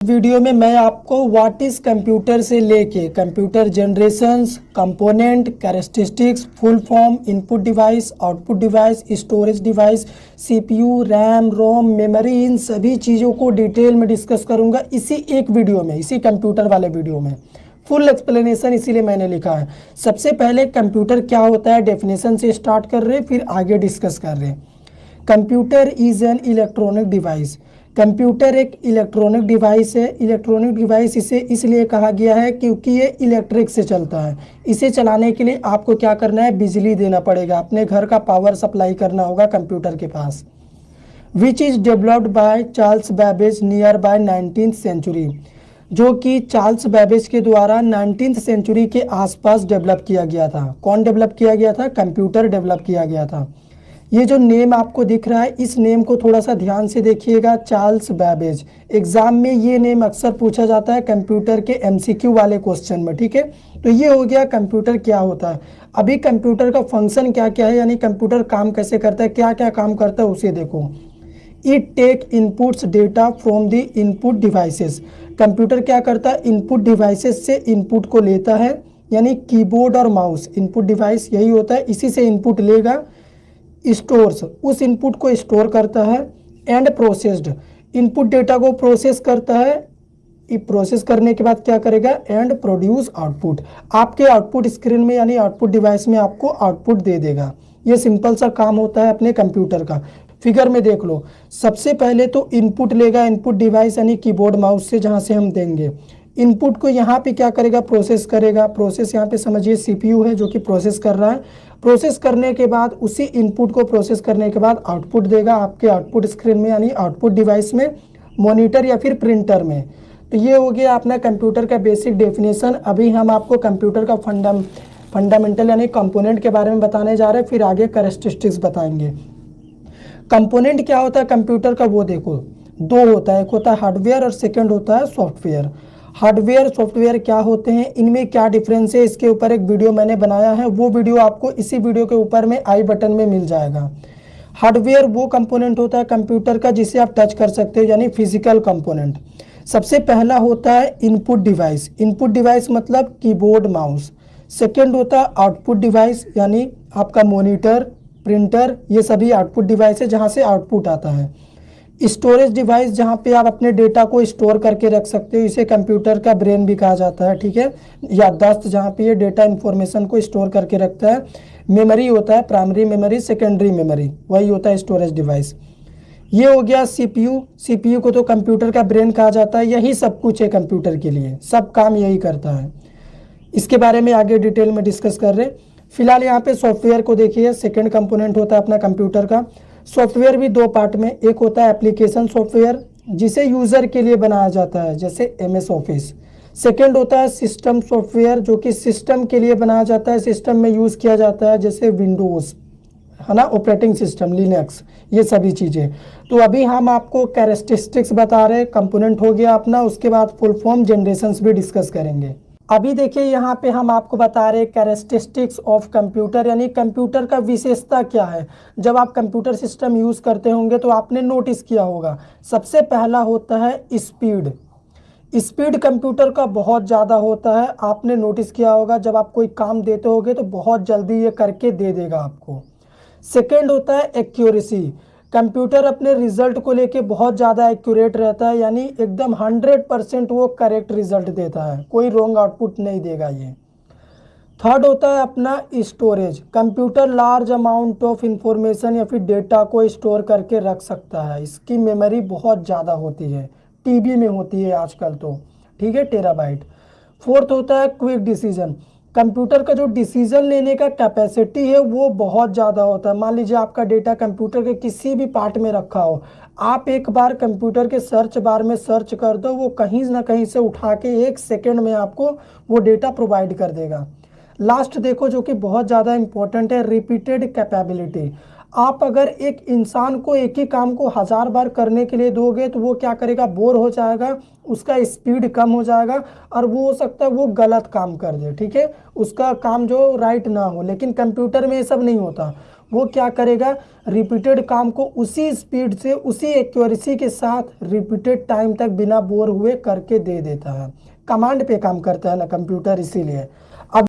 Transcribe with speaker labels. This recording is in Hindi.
Speaker 1: वीडियो में मैं आपको व्हाट इज़ कंप्यूटर से लेके computer generations, component, characteristics, full form, input device, output device, storage device, CPU, RAM, ROM, memory, इन सभी चीज़ों को डिटेल में डिस्कस करूंगा इसी एक वीडियो में, इसी कंप्यूटर वाले वीडियो में। फुल एक्सप्लेनेशन इसीलिए मैंने लिखा है। सबसे पहले कंप्यूटर क्या होता है डेफिनेशन से स्टार्ट कर रहे, फिर आगे डिस्कस कर रहे। Computer is an electronic device. Computer एक इलेक्ट्रॉनिक डिवाइस है। इलेक्ट्रॉनिक डिवाइस इसे इसलिए कहा गया है क्योंकि ये इलेक्ट्रिक से चलता है। इसे चलाने के लिए आपको क्या करना है, बिजली देना पड़ेगा, अपने घर का पावर सप्लाई करना होगा कंप्यूटर के पास। Which is developed by Charles Babbage near by 19th century, जो कि चार्ल्स बैबेज के द्वारा 19th सेंचुरी के आसपास डेवलप किया गया था। कौन डेवलप किया गया था? कंप्यूटर डेवलप किया गया था। ये जो नेम आपको दिख रहा है, इस नेम को थोड़ा सा ध्यान से देखिएगा, चार्ल्स बैबेज। एग्जाम में ये नेम अक्सर पूछा जाता है कंप्यूटर के एमसीक्यू वाले क्वेश्चन में, ठीक है। तो ये हो गया कंप्यूटर क्या होता है। अभी कंप्यूटर का फंक्शन क्या क्या है, यानी कंप्यूटर काम कैसे करता है, क्या क्या काम करता है उसे देखो। It take inputs data from the input devices. Computer क्या करता है, इनपुट डिवाइसेस से इनपुट को लेता है, यानी कीबोर्ड और माउस इनपुट डिवाइस यही होता है, इसी से इनपुट लेगा, स्टोर्स उस इनपुट को स्टोर करता है, एंड प्रोसेस्ड इनपुट डेटा को प्रोसेस करता है, प्रोसेस करने के बाद क्या करेगा, एंड प्रोड्यूस आउटपुट, आपके आउटपुट स्क्रीन में यानी आउटपुट डिवाइस में आपको आउटपुट दे देगा। ये सिंपल सा काम होता है अपने कंप्यूटर का। फिगर में देख लो, सबसे पहले तो इनपुट लेगा, इनपुट डिवाइस यानी कीबोर्ड माउस से, जहाँ से हम देंगे इनपुट को, यहाँ पे क्या करेगा, प्रोसेस करेगा। प्रोसेस यहाँ पे समझिए सीपीयू है जो कि प्रोसेस कर रहा है। प्रोसेस करने के बाद उसी इनपुट को प्रोसेस करने के बाद आउटपुट देगा आपके आउटपुट स्क्रीन में यानी आउटपुट डिवाइस में, मॉनिटर या फिर प्रिंटर में। तो ये हो गया अपना कंप्यूटर का बेसिक डेफिनेशन। अभी हम आपको कंप्यूटर का फंडामेंटल यानी कंपोनेंट के बारे में बताने जा रहे हैं, फिर आगे कैरेक्टरिस्टिक्स बताएंगे। कंपोनेंट क्या होता है कंप्यूटर का, वो देखो दो होता है, एक होता है हार्डवेयर और सेकेंड होता है सॉफ्टवेयर। हार्डवेयर सॉफ्टवेयर क्या होते हैं, इनमें क्या डिफरेंस है, इसके ऊपर एक वीडियो मैंने बनाया है, वो वीडियो आपको इसी वीडियो के ऊपर में आई बटन में मिल जाएगा। हार्डवेयर वो कंपोनेंट होता है कंप्यूटर का जिसे आप टच कर सकते हो, यानी फिजिकल कंपोनेंट। सबसे पहला होता है इनपुट डिवाइस। इनपुट डिवाइस मतलब कीबोर्ड माउस। सेकेंड होता है आउटपुट डिवाइस, यानी आपका मॉनिटर, प्रिंटर, ये सभी आउटपुट डिवाइस है जहाँ से आउटपुट आता है। स्टोरेज डिवाइस जहाँ पे आप अपने डेटा को स्टोर करके रख सकते हो, इसे कंप्यूटर का ब्रेन भी कहा जाता है, ठीक है। याददाश्त जहाँ पे ये डेटा इंफॉर्मेशन को स्टोर करके रखता है। मेमोरी होता है, प्राइमरी मेमोरी, सेकेंडरी मेमोरी, वही होता है स्टोरेज डिवाइस। ये हो गया सीपीयू। सीपीयू को तो कंप्यूटर का ब्रेन कहा जाता है, यही सब कुछ है कंप्यूटर के लिए, सब काम यही करता है। इसके बारे में आगे डिटेल में डिस्कस कर रहे हैं। फिलहाल यहाँ पे सॉफ्टवेयर को देखिए, सेकेंड कंपोनेंट होता है अपना कंप्यूटर का। सॉफ्टवेयर भी दो पार्ट में, एक होता है एप्लीकेशन सॉफ्टवेयर जिसे यूज़र के लिए बनाया जाता है जैसे MS ऑफिस। सेकेंड होता है सिस्टम सॉफ्टवेयर जो कि सिस्टम के लिए बनाया जाता है, सिस्टम में यूज़ किया जाता है जैसे विंडोज़ है ना, ऑपरेटिंग सिस्टम, लिनक्स, ये सभी चीज़ें। तो अभी हम आपको कैरेक्टरिस्टिक्स बता रहे, कंपोनेंट हो गया अपना, उसके बाद फुल फॉर्म जनरेशंस भी डिस्कस करेंगे। अभी देखिए यहाँ पे हम आपको बता रहे कैरेक्टरिस्टिक्स ऑफ कंप्यूटर, यानी कंप्यूटर का विशेषता क्या है। जब आप कंप्यूटर सिस्टम यूज़ करते होंगे तो आपने नोटिस किया होगा, सबसे पहला होता है स्पीड। स्पीड कंप्यूटर का बहुत ज़्यादा होता है, आपने नोटिस किया होगा, जब आप कोई काम देते होगे तो बहुत जल्दी ये करके दे देगा आपको। सेकेंड होता है एक्यूरेसी। कंप्यूटर अपने रिजल्ट को लेके बहुत ज़्यादा एक्यूरेट रहता है, यानी एकदम 100% वो करेक्ट रिजल्ट देता है, कोई रॉन्ग आउटपुट नहीं देगा ये। थर्ड होता है अपना storage. Computer large amount of information या फिर डेटा को स्टोर करके रख सकता है, इसकी मेमोरी बहुत ज़्यादा होती है, टीबी में होती है आजकल तो, ठीक है, टेराबाइट। फोर्थ होता है क्विक डिसीजन। कंप्यूटर का जो डिसीजन लेने का कैपेसिटी है वो बहुत ज़्यादा होता है। मान लीजिए आपका डेटा कंप्यूटर के किसी भी पार्ट में रखा हो, आप एक बार कंप्यूटर के सर्च बार में सर्च कर दो, वो कहीं ना कहीं से उठा के 1 सेकेंड में आपको वो डेटा प्रोवाइड कर देगा। लास्ट देखो जो कि बहुत ज़्यादा इंपॉर्टेंट है, रिपीटेड कैपेबिलिटी। आप अगर एक इंसान को एक ही काम को 1000 बार करने के लिए दोगे तो वो क्या करेगा, बोर हो जाएगा, उसका स्पीड कम हो जाएगा और वो हो सकता है वो गलत काम कर दे, ठीक है, उसका काम जो राइट ना हो। लेकिन कंप्यूटर में ये सब नहीं होता, वो क्या करेगा, रिपीटेड काम को उसी स्पीड से उसी एक्यूरेसी के साथ रिपीटेड टाइम तक बिना बोर हुए करके दे देता है। कमांड पे काम करता है ना कंप्यूटर, इसीलिए। अब